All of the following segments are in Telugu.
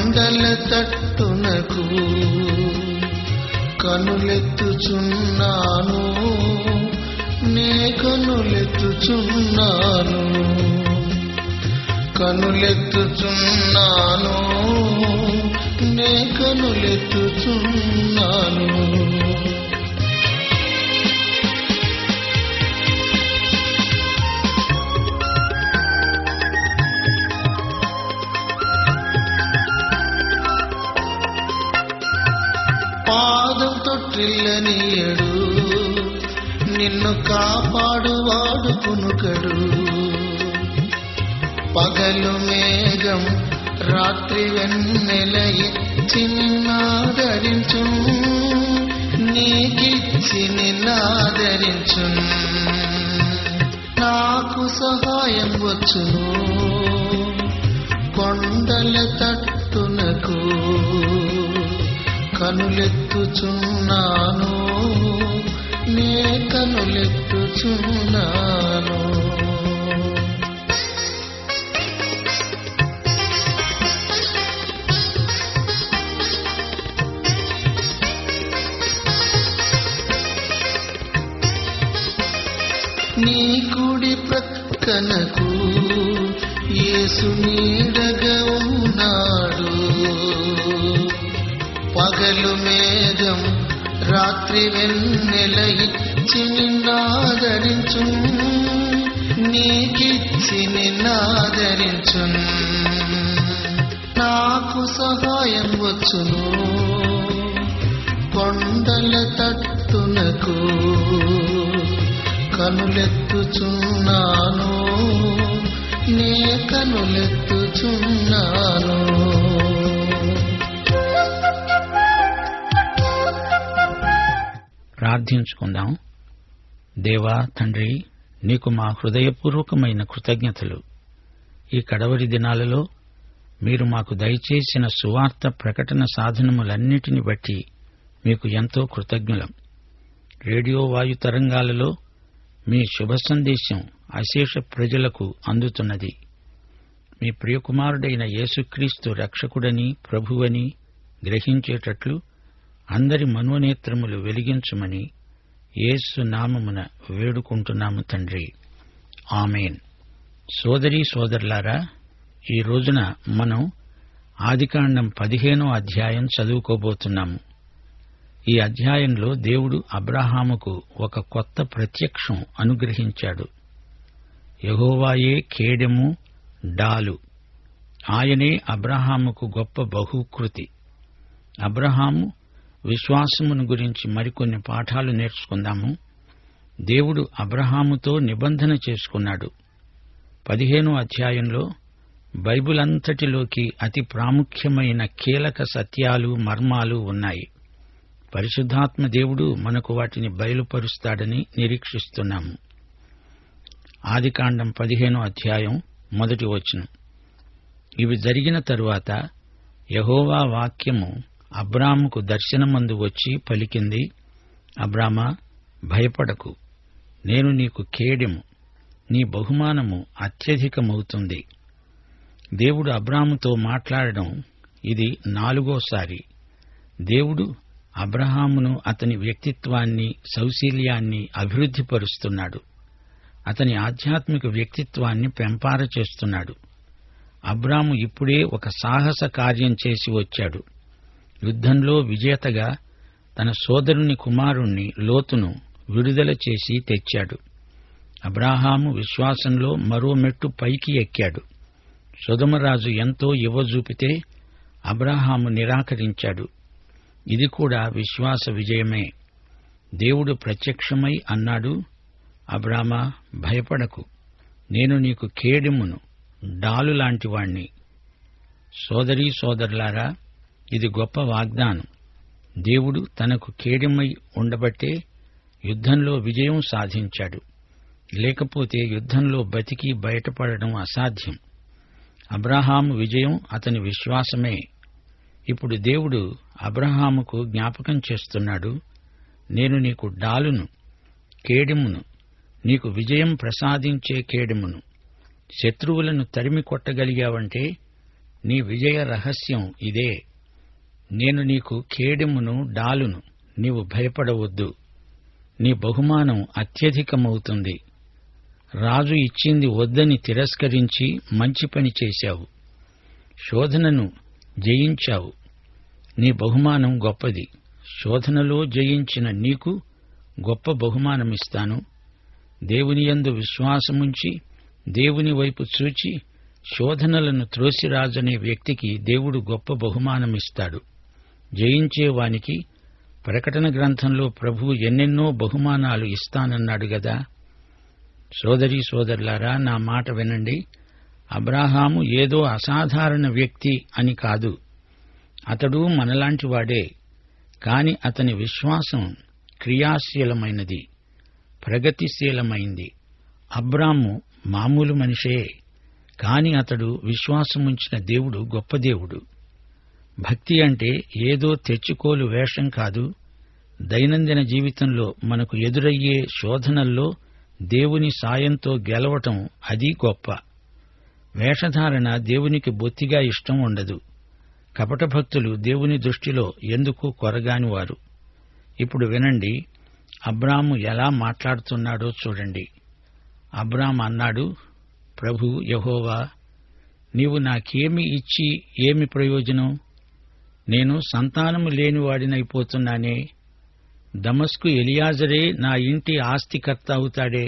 కొండల తట్టునకు కనులెత్తుచున్నాను, నే కనులెత్తుచున్నాను, కనులెత్తుచున్నాను, నే కనులెత్తుచున్నాను. పాదం తొట్టిల్లనీయడు, నిన్ను కాపాడువాడు కునుకడు. పగలు మేఘం రాత్రి వెన్నెల ఇచ్చి నిన్నాదరించు, నీకిచ్చి నిన్నాదరించు. నాకు సహాయం వచ్చును కొండల తట్టునకు కనులెత్తుచున్నాను, నే కనులెత్తుచున్నాను. నీ కుడి ప్రక్కనకు యేసు నీడగా ఉన్నాడు. పగలు మేఘం రాత్రి వెన్నెల ఇచ్చి నిన్నాదరించు, నీకిచ్చి నిన్నాదరించు. నాకు సహాయం వచ్చును కొండల తట్టునకు కనులెత్తుచున్నాను, నే కనులెత్తుచున్నాను. ప్రార్థించుకుందాం. దేవా తండ్రి, నీకు మా హృదయపూర్వకమైన కృతజ్ఞతలు. ఈ కడవరి దినాలలో మీరు మాకు దయచేసిన సువార్త ప్రకటన సాధనములన్నిటిని బట్టి మీకు ఎంతో కృతజ్ఞులం. రేడియో వాయు తరంగాలలో మీ శుభ సందేశం అశేష ప్రజలకు అందుతున్నది. మీ ప్రియకుమారుడైన యేసుక్రీస్తు రక్షకుడని ప్రభువని గ్రహించేటట్లు అందరి మనోనేత్రములు వెలిగించుమని యేసు నామమున వేడుకుంటున్నాము తండ్రి. ఆమేన్. సోదరీ సోదరులారా, ఈ రోజున మనం ఆదికాండం 15వ అధ్యాయం చదువుకోబోతున్నాము. ఈ అధ్యాయంలో దేవుడు అబ్రహాముకు ఒక కొత్త ప్రత్యక్షం అనుగ్రహించాడు. యెహోవాయే కేడెము, డాలు. ఆయనే అబ్రహాముకు గొప్ప బహుకృతి. అబ్రహాము విశ్వాసమును గురించి మరికొన్ని పాఠాలు నేర్చుకుందాము. దేవుడు అబ్రహాముతో నిబంధన చేసుకున్నాడు. 15వ అధ్యాయంలో బైబిల్ అంతటిలోకి అతి ప్రాముఖ్యమైన కీలక సత్యాలు, మర్మాలు ఉన్నాయి. పరిశుద్ధాత్మ దేవుడు మనకు వాటిని బయలుపరుస్తాడని నిరీక్షిస్తున్నాము. ఆదికాండం 15వ అధ్యాయం 1వ వచనం. ఇవి జరిగిన తరువాత యెహోవా వాక్యము అబ్రాముకు దర్శనమందు వచ్చి పలికింది, అబ్రామా, భయపడకు, నేను నీకు కేడెము, నీ బహుమానము అత్యధికమవుతుంది. దేవుడు అబ్రాముతో మాట్లాడడం ఇది 4వసారి. దేవుడు అబ్రహామును, అతని వ్యక్తిత్వాన్ని, సౌశీల్యాన్ని అభివృద్ధిపరుస్తున్నాడు. అతని ఆధ్యాత్మిక వ్యక్తిత్వాన్ని పెంపార చేస్తున్నాడు. అబ్రాము ఇప్పుడే ఒక సాహస కార్యం చేసి వచ్చాడు. యుద్ధంలో విజేతగా తన సోదరుని కుమారుణ్ణి లోతును విడుదల చేసి తెచ్చాడు. అబ్రాహాము విశ్వాసంలో మరో మెట్టు పైకి ఎక్కాడు. సొదొమరాజు ఎంతో ఇవ్వజూపితే అబ్రాహాము నిరాకరించాడు. ఇది కూడా విశ్వాస విజయమే. దేవుడు ప్రత్యక్షమై అన్నాడు, అబ్రామా, భయపడకు, నేను నీకు కేడెమును, డాలు లాంటివాణ్ణి. సోదరీ సోదరులారా, ఇది గొప్ప వాగ్దానం. దేవుడు తనకు కేడెమై ఉండబట్టే యుద్ధంలో విజయం సాధించాడు. లేకపోతే యుద్ధంలో బతికి బయటపడడం అసాధ్యం. అబ్రహాము విజయం అతని విశ్వాసమే. ఇప్పుడు దేవుడు అబ్రహాముకు జ్ఞాపకం చేస్తున్నాడు, నేను నీకు డాలును, కేడెమును, నీకు విజయం ప్రసాదించే కేడెమును. శత్రువులను తరిమి కొట్టగలిగావంటే నీ విజయ రహస్యం ఇదే. నేను నీకు కేడెమును, డాలును. నీవు భయపడవద్దు. నీ బహుమానం అత్యధికమవుతుంది. రాజు ఇచ్చింది వద్దని తిరస్కరించి మంచి పని చేశావు. శోధనను జయించావు. నీ బహుమానం గొప్పది. శోధనలో జయించిన నీకు గొప్ప బహుమానమిస్తాను. దేవునియందు విశ్వాసముంచి దేవుని వైపు చూచి శోధనలను త్రోసిరాజనే వ్యక్తికి దేవుడు గొప్ప బహుమానమిస్తాడు. జయించేవానికి ప్రకటన గ్రంథంలో ప్రభువు ఎన్నెన్నో బహుమానాలు ఇస్తానన్నాడు గదా. సోదరీ సోదరులారా, నా మాట వినండి. అబ్రాహాము ఏదో అసాధారణ వ్యక్తి అని కాదు. అతడు మనలాంటివాడే. కాని అతని విశ్వాసం క్రియాశీలమైనది, ప్రగతిశీలమైంది. అబ్రాము మామూలు మనిషే, కాని అతడు విశ్వాసముంచిన దేవుడు గొప్ప దేవుడు. భక్తి అంటే ఏదో తెచ్చుకోలు వేషం కాదు. దైనందిన జీవితంలో మనకు ఎదురయ్యే శోధనల్లో దేవుని సాయంతో గెలవటం, అది గొప్ప. వేషధారణ దేవునికి బొత్తిగా ఇష్టం ఉండదు. కపట భక్తులు దేవుని దృష్టిలో ఎందుకు కొరగానివారు. ఇప్పుడు వినండి, అబ్రాము ఎలా మాట్లాడుతున్నాడో చూడండి. అబ్రాము అన్నాడు, ప్రభు యెహోవా, నీవు నాకేమి ఇచ్చి ఏమి ప్రయోజనం? నేను సంతానము లేనివాడినైపోతున్నానే. దమస్కు ఎలియాజరే నా ఇంటి ఆస్తికర్త అవుతాడే.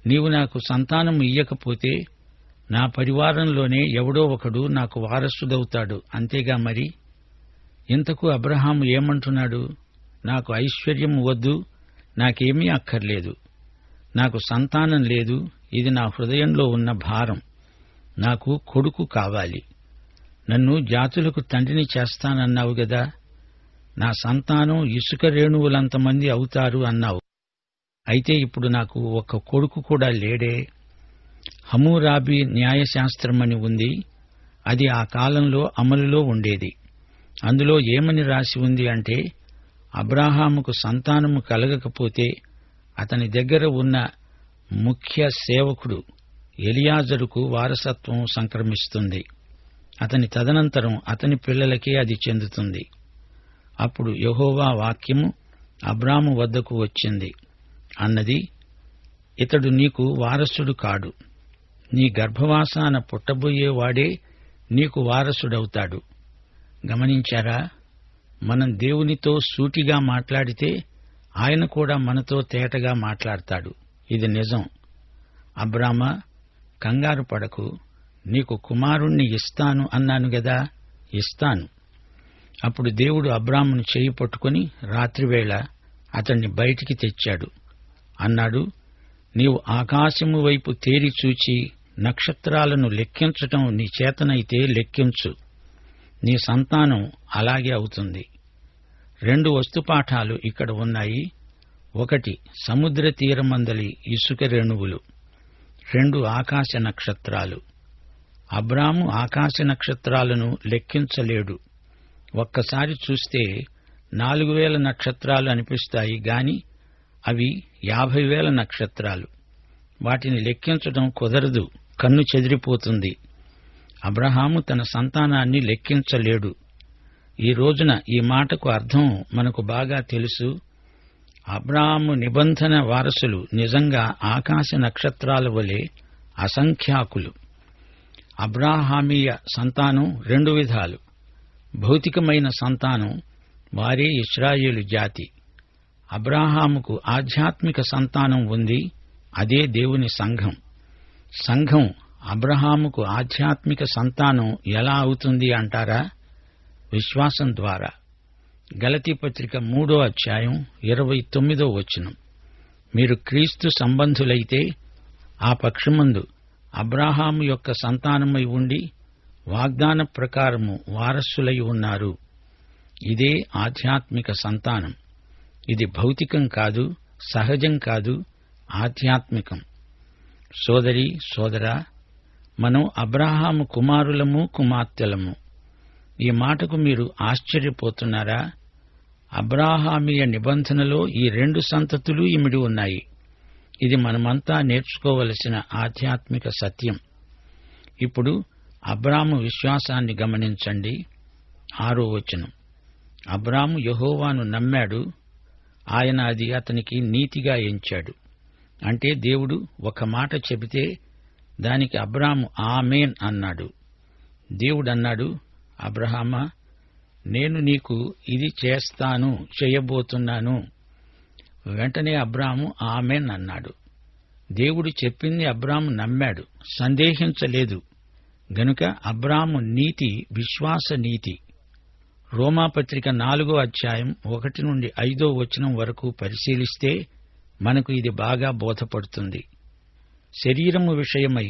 నీవు నాకు సంతానము ఇయ్యకపోతే నా పరివారంలోనే ఎవడో ఒకడు నాకు వారసుడవుతాడు, అంతేగా మరి. ఇంతకు అబ్రహాము ఏమంటున్నాడు? నాకు ఐశ్వర్యం వద్దు, నాకేమీ అక్కర్లేదు. నాకు సంతానం లేదు, ఇది నా హృదయంలో ఉన్న భారం. నాకు కొడుకు కావాలి. నన్ను జాతులకు తండ్రిని చేస్తానన్నావు గదా. నా సంతానం ఇసుక రేణువులంతమంది అవుతారు అన్నావు. అయితే ఇప్పుడు నాకు ఒక్క కొడుకు కూడా లేడే. హమూరాబీ న్యాయశాస్త్రమని ఉంది. అది ఆ కాలంలో అమలులో ఉండేది. అందులో ఏమని రాసి ఉంది అంటే, అబ్రాహాముకు సంతానము కలగకపోతే అతని దగ్గర ఉన్న ముఖ్య సేవకుడు ఎలియాజరుకు వారసత్వం సంక్రమిస్తుంది. అతని తదనంతరం అతని పిల్లలకే అది చెందుతుంది. అప్పుడు యెహోవా వాక్యము అబ్రాము వద్దకు వచ్చింది. అన్నది, ఇతడు నీకు వారసుడు కాడు. నీ గర్భవాసాన పుట్టబోయేవాడే నీకు వారసుడవుతాడు. గమనించారా? మనం దేవునితో సూటిగా మాట్లాడితే ఆయన కూడా మనతో తేటగా మాట్లాడతాడు. ఇది నిజం. అబ్రామా, కంగారు పడకు. నీకు కుమారుణ్ణి ఇస్తాను అన్నాను గదా, ఇస్తాను. అప్పుడు దేవుడు అబ్రామును చేయి పట్టుకుని రాత్రివేళ అతణ్ణి బయటికి తెచ్చాడు. అన్నాడు, నీవు ఆకాశము వైపు తేరి చూచి నక్షత్రాలను లెక్కించటం నీ చేతనైతే లెక్కించు. నీ సంతానం అలాగే అవుతుంది. 2 వస్తుపాఠాలు ఇక్కడ ఉన్నాయి. 1 సముద్ర తీరమందలి ఇసుక రేణువులు, 2 ఆకాశ నక్షత్రాలు. అబ్రాము ఆకాశ నక్షత్రాలను లెక్కించలేడు. ఒక్కసారి చూస్తే 4000 నక్షత్రాలు అనిపిస్తాయి గాని అవి 50,000 నక్షత్రాలు. వాటిని లెక్కించడం కుదరదు, కన్ను చెదిరిపోతుంది. అబ్రహాము తన సంతానాన్ని లెక్కించలేడు. ఈ రోజున ఈ మాటకు అర్థం మనకు బాగా తెలుసు. అబ్రాహాము నిబంధన వారసులు నిజంగా ఆకాశ నక్షత్రాల వలె అసంఖ్యాకులు. అబ్రాహామీయ సంతానం 2 విధాలు. భౌతికమైన సంతానం, వారే ఇశ్రాయేలు జాతి. అబ్రాహాముకు ఆధ్యాత్మిక సంతానం ఉంది, అదే దేవుని సంఘం. సంఘం అబ్రహాముకు ఆధ్యాత్మిక సంతానం ఎలా అవుతుంది అంటారా? విశ్వాసం ద్వారా. గలతీ పత్రిక 3వ అధ్యాయం 29వ వచనం. మీరు క్రీస్తు సంబంధులైతే ఆ పక్షమందు అబ్రాహాము యొక్క సంతానమై ఉండి వాగ్దాన ప్రకారము వారసులై ఉన్నారు. ఇదే ఆధ్యాత్మిక సంతానం. ఇది భౌతికం కాదు, సహజం కాదు, ఆధ్యాత్మికం. సోదరీ సోదరా, మనం అబ్రాహాము కుమారులము, కుమార్తెలము. ఈ మాటకు మీరు ఆశ్చర్యపోతున్నారా? అబ్రాహామీయ నిబంధనలో ఈ 2 సంతతులు ఇమిడి ఉన్నాయి. ఇది మనమంతా నేర్చుకోవలసిన ఆధ్యాత్మిక సత్యం. ఇప్పుడు అబ్రాము విశ్వాసాన్ని గమనించండి. 6వ వచనం. అబ్రాము యెహోవాను నమ్మాడు, ఆయన అది అతనికి నీతిగా ఎంచాడు. అంటే దేవుడు ఒక మాట చెబితే దానికి అబ్రాము ఆమేన్ అన్నాడు. దేవుడన్నాడు, అబ్రహామా, నేను నీకు ఇది చేయబోతున్నాను. వెంటనే అబ్రాము ఆమేన్ అన్నాడు. దేవుడు చెప్పింది అబ్రాము నమ్మాడు, సందేహించలేదు. గనుక అబ్రాము నీతి విశ్వాస నీతి. రోమాపత్రిక 4వ అధ్యాయం 1 నుండి 5వ వచనం వరకు పరిశీలిస్తే మనకు ఇది బాగా బోధపడుతుంది. శరీరము విషయమై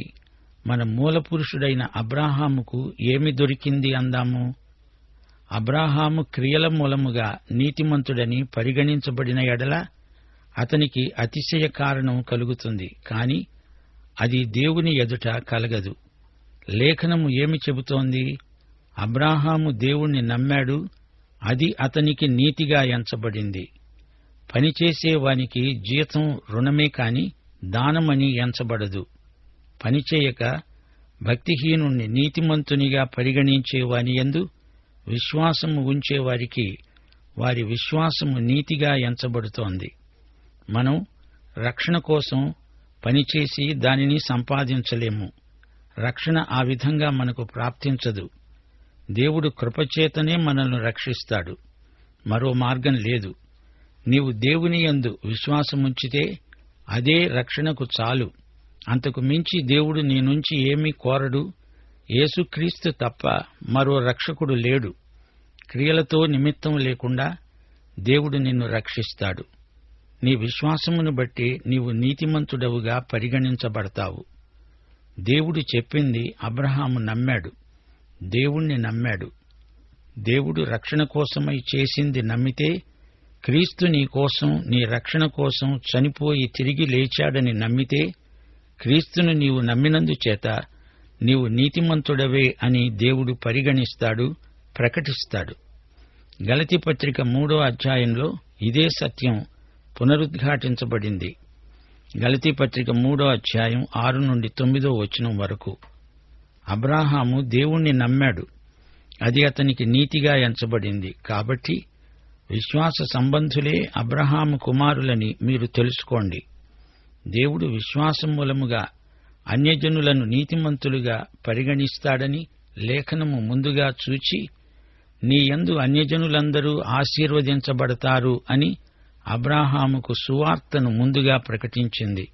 మన మూలపురుషుడైన అబ్రాహాముకు ఏమి దొరికింది అందాము? అబ్రాహాము క్రియల మూలముగా నీతిమంతుడని పరిగణించబడిన ఎడల అతనికి అతిశయ కారణం కలుగుతుంది. కాని అది దేవుని ఎదుట కలగదు. లేఖనము ఏమి చెబుతోంది? అబ్రాహాము దేవుణ్ణి నమ్మాడు, అది అతనికి నీతిగా ఎంచబడింది. పనిచేసేవానికి జీతం రుణమే కాని దానమని ఎంచబడదు. పనిచేయక భక్తిహీనుణ్ణి నీతిమంతునిగా పరిగణించేవాని యందు విశ్వాసము ఉంచేవారికి వారి విశ్వాసము నీతిగా ఎంచబడుతోంది. మనం రక్షణ కోసం పనిచేసి దానిని సంపాదించలేము. రక్షణ ఆ విధంగా మనకు ప్రాప్తించదు. దేవుడు కృపచేతనే మనల్ని రక్షిస్తాడు. మరో మార్గం లేదు. నీవు దేవుని యందు విశ్వాసముంచితే అదే రక్షణకు చాలు. అంతకు మించి దేవుడు నీ నుంచి ఏమీ కోరడు. యేసుక్రీస్తు తప్ప మరో రక్షకుడు లేడు. క్రియలతో నిమిత్తం లేకుండా దేవుడు నిన్ను రక్షిస్తాడు. నీ విశ్వాసమును బట్టి నీవు నీతిమంతుడవుగా పరిగణించబడతావు. దేవుడు చెప్పింది అబ్రహాము నమ్మాడు, దేవుణ్ణి నమ్మాడు. దేవుడు రక్షణ కోసమై చేసింది నమ్మితే, క్రీస్తు నీ కోసం, నీ రక్షణ కోసం చనిపోయి తిరిగి లేచాడని నమ్మితే, క్రీస్తును నీవు నమ్మినందుచేత నీవు నీతిమంతుడవే అని దేవుడు పరిగణిస్తాడు, ప్రకటిస్తాడు. గలతీ పత్రిక 3వ అధ్యాయంలో ఇదే సత్యం పునరుద్ఘాటించబడింది. గలతీ పత్రిక 3వ అధ్యాయం 6 నుండి 9వ వచనం వరకు. అబ్రాహాము దేవుణ్ణి నమ్మాడు, అది అతనికి నీతిగా ఎంచబడింది. కాబట్టి విశ్వాస సంబంధులే అబ్రహాము కుమారులని మీరు తెలుసుకోండి. దేవుడు విశ్వాసం మూలముగా అన్యజనులను నీతిమంతులుగా పరిగణిస్తాడని లేఖనము ముందుగా చూచి, నీ యందు అన్యజనులందరూ ఆశీర్వదించబడతారు అని అబ్రాహాముకు సువార్తను ముందుగా ప్రకటించింది.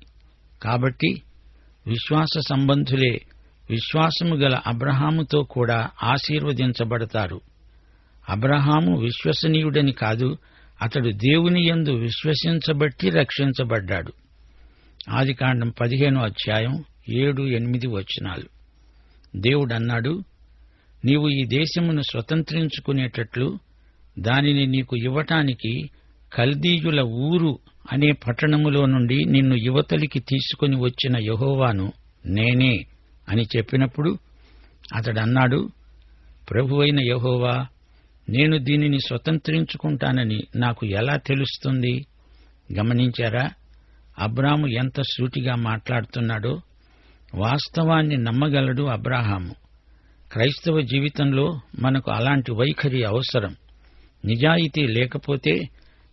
కాబట్టి విశ్వాస సంబంధులే విశ్వాసము గల అబ్రహాముతో కూడా ఆశీర్వదించబడతారు. అబ్రహాము విశ్వసనీయుడని కాదు, అతడు దేవుని యందు విశ్వసించబట్టి రక్షించబడ్డాడు. ఆదికాండం 15వ అధ్యాయం 7-8 వచనాలు. దేవుడన్నాడు, నీవు ఈ దేశమును స్వతంత్రించుకునేటట్లు దానిని నీకు ఇవ్వటానికి కల్దీయుల ఊరు అనే పట్టణములో నుండి నిన్ను యువతలికి తీసుకుని వచ్చిన యెహోవాను నేనే అని చెప్పినప్పుడు అతడన్నాడు, ప్రభువైన యెహోవా, నేను దీనిని స్వతంత్రించుకుంటానని నాకు ఎలా తెలుస్తుంది? గమనించారా అబ్రాము ఎంత సూటిగా మాట్లాడుతున్నాడో? వాస్తవాన్ని నమ్మగలడు అబ్రాహాము. క్రైస్తవ జీవితంలో మనకు అలాంటి వైఖరి అవసరం. నిజాయితీ లేకపోతే,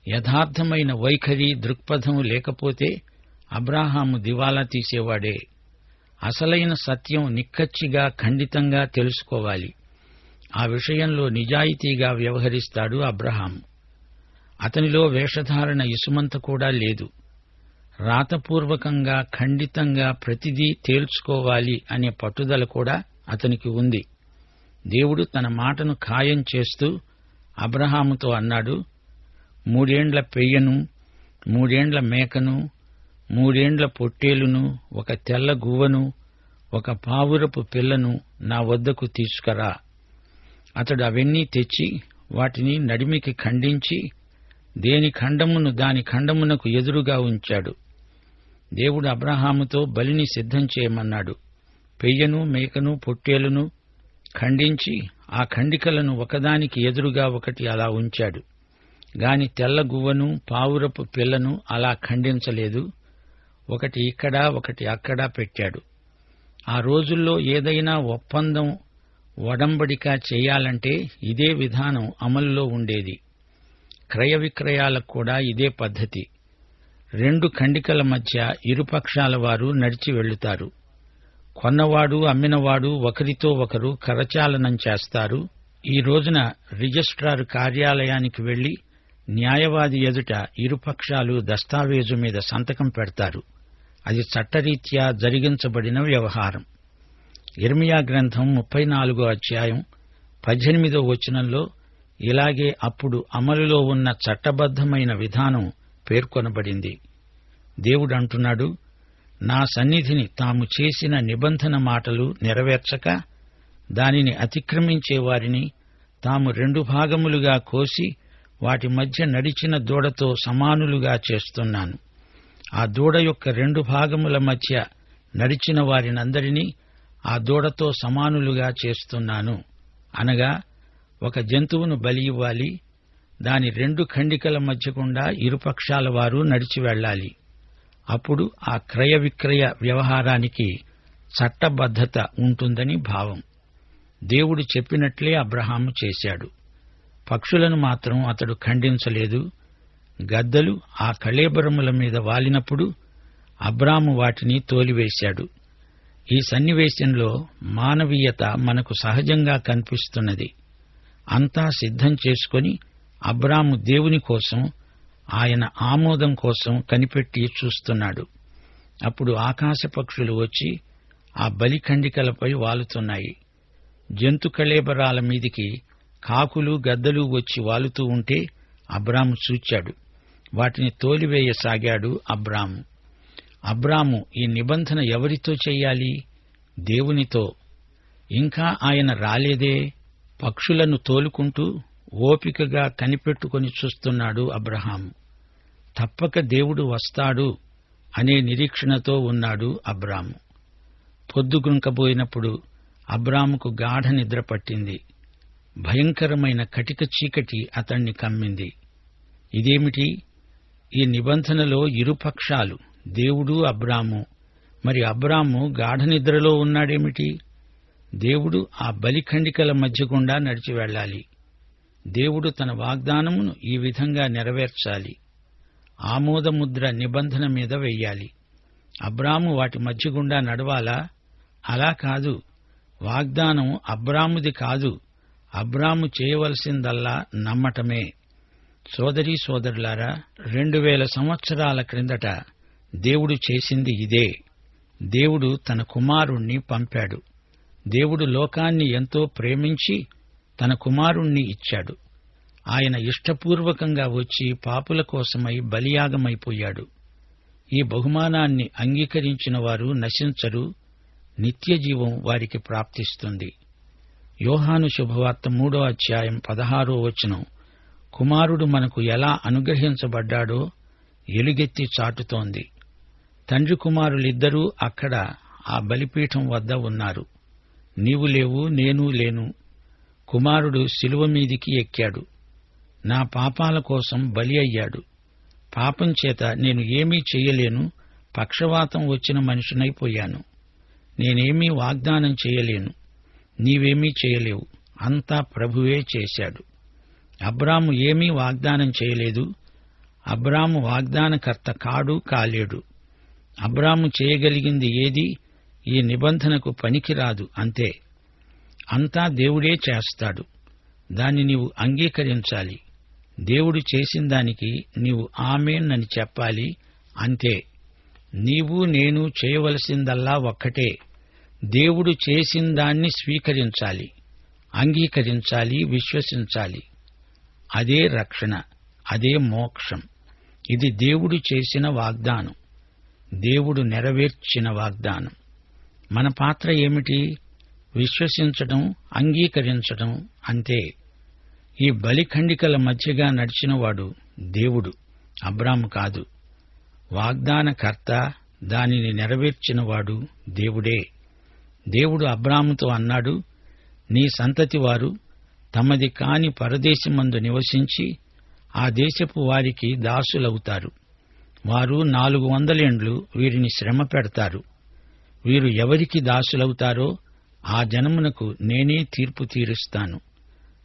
యథార్థమైన వైఖరి దృక్పథం లేకపోతే అబ్రాహాము దివాలా తీసేవాడే. అసలైన సత్యం నిక్కచ్చిగా ఖండితంగా తెలుసుకోవాలి. ఆ విషయంలో నిజాయితీగా వ్యవహరిస్తాడు అబ్రహాము. అతనిలో వేషధారణ ఇసుమంత కూడా లేదు. రాతపూర్వకంగా ఖండితంగా ప్రతిదీ తేల్చుకోవాలి అనే పట్టుదల కూడా అతనికి ఉంది. దేవుడు తన మాటను ఖాయం చేస్తూ అబ్రహాముతో అన్నాడు, 3 ఏండ్ల పెయ్యను, 3 ఏండ్ల మేకను, 3 ఏండ్ల పొట్టేలును, 1 తెల్ల గువ్వను, 1 పావురపు పిల్లను నా వద్దకు తీసుకురా. అతడు అవన్నీ తెచ్చి వాటిని నడిమికి ఖండించి దేని ఖండమును దాని ఖండమునకు ఎదురుగా ఉంచాడు. దేవుడు అబ్రహాముతో బలిని సిద్ధం చేయమన్నాడు. పెయ్యను, మేకను, పొట్టేలును ఖండించి ఆ ఖండికలను ఒకదానికి ఎదురుగా ఒకటి అలా ఉంచాడు. గాని తెల్ల గువ్వను, పావురపు పిల్లను అలా ఖండించలేదు. ఒకటి ఇక్కడ, ఒకటి అక్కడ పెట్టాడు. ఆ రోజుల్లో ఏదైనా ఒప్పందం, ఒడంబడిక చేయాలంటే ఇదే విధానం అమలులో ఉండేది. క్రయ విక్రయాలకు కూడా ఇదే పద్ధతి. 2 ఖండికల మధ్య ఇరుపక్షాల వారు నడిచి వెళ్లుతారు. కొన్నవాడు, అమ్మినవాడు ఒకరితో ఒకరు కరచాలనం చేస్తారు. ఈ రోజున రిజిస్ట్రారు కార్యాలయానికి వెళ్లి న్యాయవాది ఎదుట ఇరుపక్షాలు దస్తావేజు మీద సంతకం పెడతారు. అది చట్టరీత్యా జరిగించబడిన వ్యవహారం. యిర్మీయా గ్రంథం 34వ అధ్యాయం 18వ వచనంలో ఇలాగే అప్పుడు అమలులో ఉన్న చట్టబద్ధమైన విధానం పేర్కొనబడింది. దేవుడంటున్నాడు, నా సన్నిధిని తాము చేసిన నిబంధన మాటలు నెరవేర్చక దానిని అతిక్రమించే వారిని తాము 2 భాగములుగా కోసి వాటి మధ్య నడిచిన దూడతో సమానులుగా చేస్తున్నాను. ఆ దూడ యొక్క 2 భాగముల మధ్య నడిచిన వారినందరినీ ఆ దూడతో సమానులుగా చేస్తున్నాను. అనగా ఒక జంతువును బలి ఇవ్వాలి. దాని 2 ఖండికల మధ్య గుండా ఇరుపక్షాల వారు నడిచి వెళ్లాలి. అప్పుడు ఆ క్రయ విక్రయ వ్యవహారానికి చట్టబద్ధత ఉంటుందని భావం. దేవుడు చెప్పినట్లే అబ్రహాము చేశాడు. పక్షులను మాత్రం అతడు ఖండించలేదు. గద్దలు ఆ కళేబరముల మీద వాలినప్పుడు అబ్రాము వాటిని తోలివేశాడు. ఈ సన్నివేశంలో మానవీయత మనకు సహజంగా కనిపిస్తున్నది. అంతా సిద్ధం చేసుకొని అబ్రాము దేవుని కోసం, ఆయన ఆమోదం కోసం కనిపెట్టి చూస్తున్నాడు. అప్పుడు ఆకాశ పక్షులు వచ్చి ఆ బలిఖండికలపై వాలుతున్నాయి. జంతు కళేబరాల మీదికి కాకులు, గద్దలు వచ్చి వాలుతూ ఉంటే అబ్రాము చూచాడు. వాటిని తోలివేయసాగాడు అబ్రాము. అబ్రాము ఈ నిబంధన ఎవరితో చెయ్యాలి? దేవునితో. ఇంకా ఆయన రాలేదే. పక్షులను తోలుకుంటూ ఓపికగా కనిపెట్టుకొని చూస్తున్నాడు అబ్రహాము. తప్పక దేవుడు వస్తాడు అనే నిరీక్షణతో ఉన్నాడు అబ్రాము. పొద్దుగుంకబోయినప్పుడు అబ్రాముకు గాఢ నిద్ర పట్టింది. భయంకరమైన కటిక చీకటి అతణ్ణి కమ్మింది. ఇదేమిటి? ఈ నిబంధనలో ఇరుపక్షాలు, దేవుడు, అబ్రాము. మరి అబ్రాము గాఢ నిద్రలో ఉన్నాడేమిటి? దేవుడు ఆ బలిఖండికల మధ్య గుండా నడిచి వెళ్లాలి. దేవుడు తన వాగ్దానమును ఈ విధంగా నెరవేర్చాలి. ఆమోదముద్ర నిబంధన మీద వెయ్యాలి. అబ్రాము వాటి మధ్య గుండా నడవాలా? అలా కాదు. వాగ్దానం అబ్రాముది కాదు. అబ్రాము చేయవలసిందల్లా నమ్మటమే. సోదరీ సోదరులారా, 2000 సంవత్సరాల క్రిందట దేవుడు చేసింది ఇదే. దేవుడు తన కుమారుణ్ణి పంపాడు. దేవుడు లోకాన్ని ఎంతో ప్రేమించి తన కుమారుణ్ణి ఇచ్చాడు. ఆయన ఇష్టపూర్వకంగా వచ్చి పాపుల కోసమై బలియాగమైపోయాడు. ఈ బహుమానాన్ని అంగీకరించిన వారు నశించరు, నిత్యజీవం వారికి ప్రాప్తిస్తుంది. యోహాను శుభవార్త 3వ అధ్యాయం 16వ వచనం కుమారుడు మనకు ఎలా అనుగ్రహించబడ్డాడో ఎలుగెత్తి చాటుతోంది. తండ్రి కుమారులిద్దరూ అక్కడ ఆ బలిపీఠం వద్ద ఉన్నారు. నీవు లేవు, నేను లేను. కుమారుడు శిలువ మీదికి ఎక్కాడు. నా పాపాల కోసం బలి అయ్యాడు. పాపం చేత నేను ఏమీ చెయ్యలేను. పక్షవాతం వచ్చిన మనిషినైపోయాను. నేనేమీ వాగ్దానం చేయలేను. నీవేమీ చేయలేవు. అంతా ప్రభువే చేశాడు. అబ్రాము ఏమీ వాగ్దానం చేయలేదు. అబ్రాము వాగ్దానకర్త కాడు, కాలేడు. అబ్రాము చేయగలిగింది ఏది? ఈ నిబంధనకు పనికిరాదు, అంతే. అంతా దేవుడే చేస్తాడు. దాన్ని నీవు అంగీకరించాలి. దేవుడు చేసిన దానికి నీవు ఆమేన్ అని చెప్పాలి, అంతే. నీవు నేను చేయవలసిందల్లా ఒక్కటే. దేవుడు చేసిందాన్ని స్వీకరించాలి, అంగీకరించాలి, విశ్వసించాలి. అదే రక్షణ, అదే మోక్షం. ఇది దేవుడు చేసిన వాగ్దానం, దేవుడు నెరవేర్చిన వాగ్దానం. మన పాత్ర ఏమిటి? విశ్వసించడం, అంగీకరించడం, అంతే. ఈ బలిఖండికల మధ్యగా నడిచినవాడు దేవుడు, అబ్రాము కాదు. వాగ్దానకర్త, దానిని నెరవేర్చినవాడు దేవుడే. దేవుడు అబ్రాముతో అన్నాడు, నీ సంతతి వారు తమది కాని పరదేశమందు నివసించి ఆ దేశపు వారికి దాసులవుతారు. వారు 400 ఏండ్లు వీరిని శ్రమ పెడతారు. వీరు ఎవరికి దాసులవుతారో ఆ జనమునకు నేనే తీర్పు తీరుస్తాను.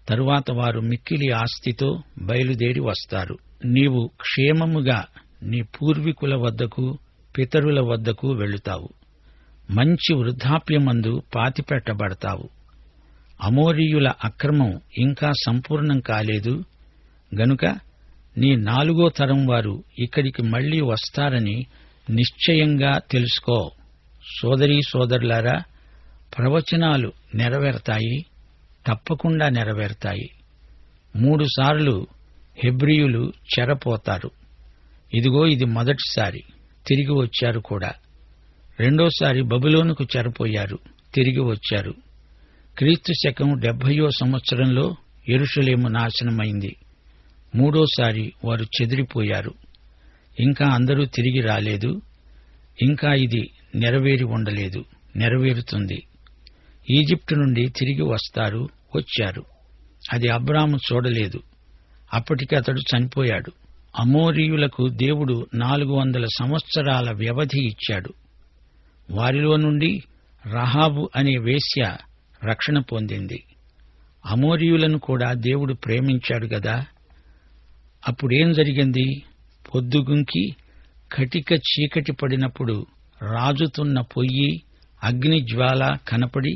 తరువాత వారు మిక్కిలి ఆస్తితో బయలుదేరి వస్తారు. నీవు క్షేమముగా నీ పూర్వీకుల వద్దకు, పితరుల వద్దకు వెళుతావు. మంచి వృద్ధాప్యమందు పాతిపెట్టబడతావు. అమోరీయుల అక్రమం ఇంకా సంపూర్ణం కాలేదు గనుక నీ 4వ తరం వారు ఇక్కడికి మళ్లీ వస్తారని నిశ్చయంగా తెలుసుకో. సోదరీ సోదరులారా, ప్రవచనాలు నెరవేరతాయి, తప్పకుండా నెరవేరతాయి. 3 సార్లు హెబ్రీయులు చెరపోతారు. ఇదిగో ఇది మొదటిసారి, తిరిగి వచ్చారు కూడా. రెండోసారి బబులోనుకు చెరపోయారు, తిరిగి వచ్చారు. క్రీస్తు శకం 70వ సంవత్సరంలో యెరూషలేము నాశనమైంది. 3ఓసారి వారు చెదిరిపోయారు. ఇంకా అందరూ తిరిగి రాలేదు. ఇంకా ఇది నెరవేరి ఉండలేదు, నెరవేరుతుంది. ఈజిప్టు నుండి తిరిగి వస్తారు, వచ్చారు. అది అబ్రాము చూడలేదు. అప్పటికి అతడు చనిపోయాడు. అమోరీయులకు దేవుడు 400 సంవత్సరాల వ్యవధి ఇచ్చాడు. వారిలో నుండి రహాబు అనే వేశ్య రక్షణ పొందింది. అమోరీయులను కూడా దేవుడు ప్రేమించాడు గదా. అప్పుడేం జరిగింది? పొద్దుగుంకి కటిక చీకటి పడినప్పుడు రాజుతున్న పొయ్యి, అగ్నిజ్వాల కనపడి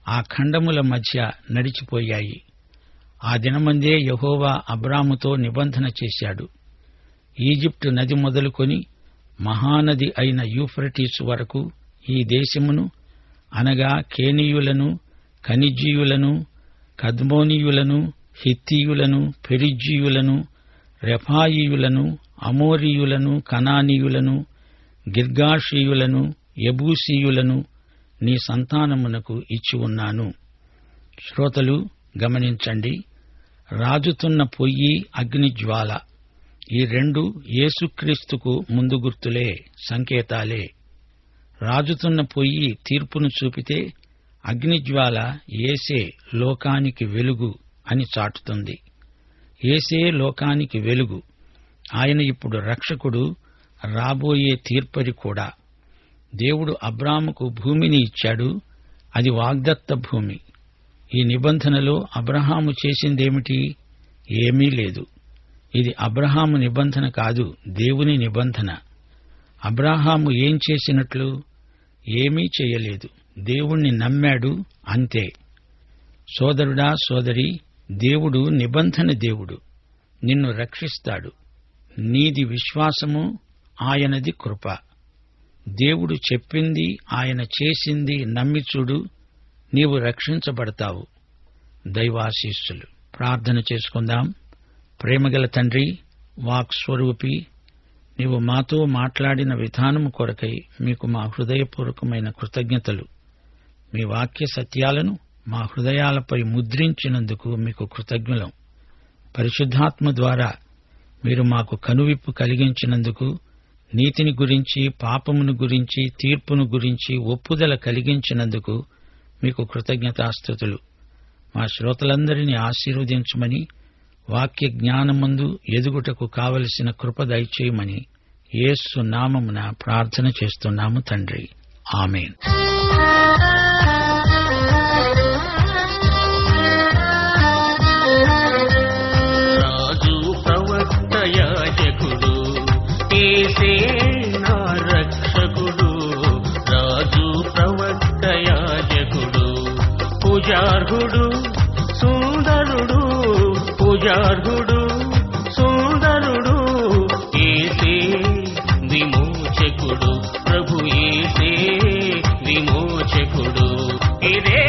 ఆ ఖండముల మధ్య నడిచిపోయాయి. ఆ దినమందే యెహోవా అబ్రాముతో నిబంధన చేశాడు. ఈజిప్టు నది మొదలుకొని మహానది అయిన యూఫ్రటీసు వరకు ఈ దేశమును, అనగా కేనీయులను, కనిజీయులను, కద్మోనీయులను, హిత్తీయులను, పెరిజ్జీయులను, రెఫాయీయులను, అమోరీయులను, కనానీయులను, గిర్గాషీయులను, యెబూసీయులను నీ సంతానమునకు ఇచ్చి ఉన్నాను. శ్రోతలు గమనించండి. రాజుతున్న పొయ్యి, అగ్నిజ్వాల, ఈ 2 యేసుక్రీస్తుకు ముందు గుర్తులే, సంకేతాలే. రాజుతున్న పొయ్యి తీర్పును చూపితే, అగ్నిజ్వాల యేసే లోకానికి వెలుగు అని చాటుతుంది. యేసే లోకానికి వెలుగు. ఆయన ఇప్పుడు రక్షకుడు, రాబోయే తీర్పరి కూడా. దేవుడు అబ్రాముకు భూమిని ఇచ్చాడు. అది వాగ్దత్త భూమి. ఈ నిబంధనలో అబ్రహాము చేసిందేమిటి? ఏమీ లేదు. ఇది అబ్రహాము నిబంధన కాదు, దేవుని నిబంధన. అబ్రహాము ఏం చేసినట్లు? ఏమీ చేయలేదు. దేవుణ్ణి నమ్మాడు, అంతే. సోదరుడా, సోదరి, దేవుడు నిబంధన దేవుడు. నిన్ను రక్షిస్తాడు. నీది విశ్వాసము, ఆయనది కృప. దేవుడు చెప్పింది, ఆయన చేసింది నమ్మిచూడు, నీవు రక్షించబడతావు. దైవాశీస్సులు. ప్రార్థన చేసుకుందాం. ప్రేమగల తండ్రి, వాక్స్వరూపి, నీవు మాతో మాట్లాడిన విధానము కొరకై మీకు మా హృదయపూర్వకమైన కృతజ్ఞతలు. మీ వాక్య సత్యాలను మా హృదయాలపై ముద్రించినందుకు మీకు కృతజ్ఞులం. పరిశుద్ధాత్మ ద్వారా మీరు మాకు కనువిప్పు కలిగించినందుకు, నీతిని గురించి, పాపమును గురించి, తీర్పును గురించి ఒప్పుదల కలిగించినందుకు మీకు కృతజ్ఞతాస్తుతులు. మా శ్రోతలందరినీ ఆశీర్వదించమని, వాక్య జ్ఞానమందు ఎదుగుటకు కావలసిన కృప దయచేయమని యేసు నామమున ప్రార్థన చేస్తున్నాము తండ్రి. ఆమేన్. రాజు ప్రవక్త యాజకుడు, యేసే నా రక్షకుడు. రాజు ప్రవక్త యాజకుడు, పూజార్హుడు, సుందరుడు, పూజార్హుడు, సుందరుడు. యేసే విమోచకుడు, ప్రభు యేసే విమోచకుడు. ఇదే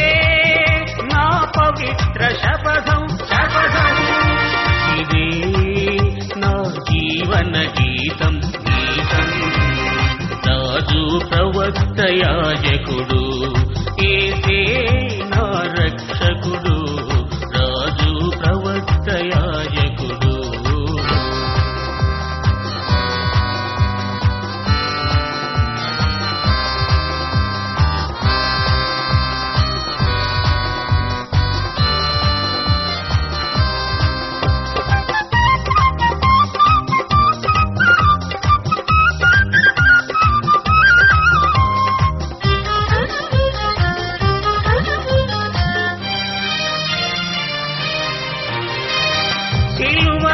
నా పవిత్ర శపథం, శపథం. ఇదే నా జీవన గీతం, గీతం. రాజు ప్రవక్త యాజకుడు, యేసే నా రక్షకుడు. రాజు ప్రవక్త యాజకుడు.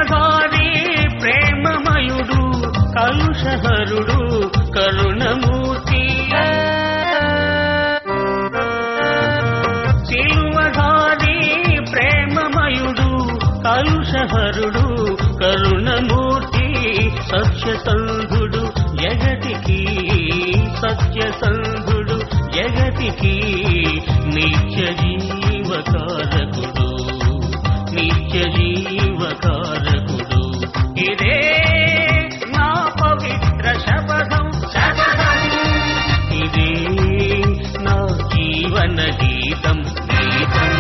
సిలువధారి ప్రేమమయుడు కలుషహరుడు కరుణమూర్తి సిలువధారి ప్రేమమయుడు కలుషహరుడు కరుణమూర్తి సత్యసంధుడు జగతికి సత్యసంధుడు జగతికి నిత్య జీవకారకుడు నిత్య జీవకారకుడు ఇదే నా పవిత్ర శపథం శపథం ఇదే నా జీవన గీతం గీతం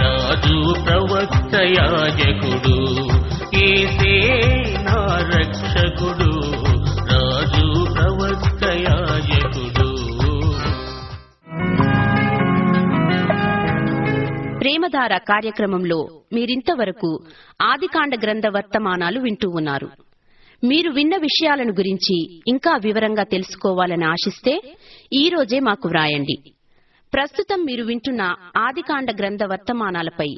రాజు ప్రవక్త యాజకుడు ఏసే నా రక్షకుడు రాజు ప్రవక్త యాజకుడు. ప్రేమధార కార్యక్రమంలో మీరింతవరకు ఆదికాండ గ్రంథ వర్తమానాలు వింటూ ఉన్నారు. మీరు విన్న విషయాలను గురించి ఇంకా వివరంగా తెలుసుకోవాలని ఆశిస్తే ఈ రోజే మాకు వ్రాయండి. ప్రస్తుతం మీరు వింటున్న ఆదికాండ గ్రంథ వర్తమానాలపై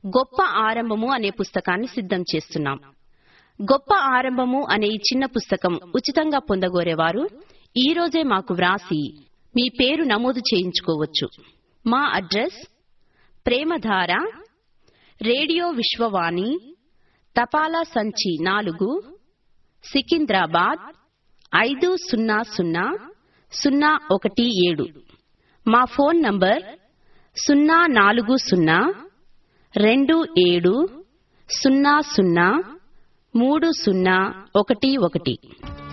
గొప్ప ఆరంభము అనే పుస్తకాన్ని సిద్ధం చేస్తున్నాం. గొప్ప ఆరంభము అనే ఈ చిన్న పుస్తకం ఉచితంగా పొందగోరేవారు ఈ రోజే మాకు వ్రాసి మీ పేరు నమోదు చేయించుకోవచ్చు. మా అడ్రస్ ప్రేమధార, రేడియో విశ్వవాణి, తపాలా సంచి 4, సికింద్రాబాద్ 500017. మా ఫోన్ నంబర్ 04027003011.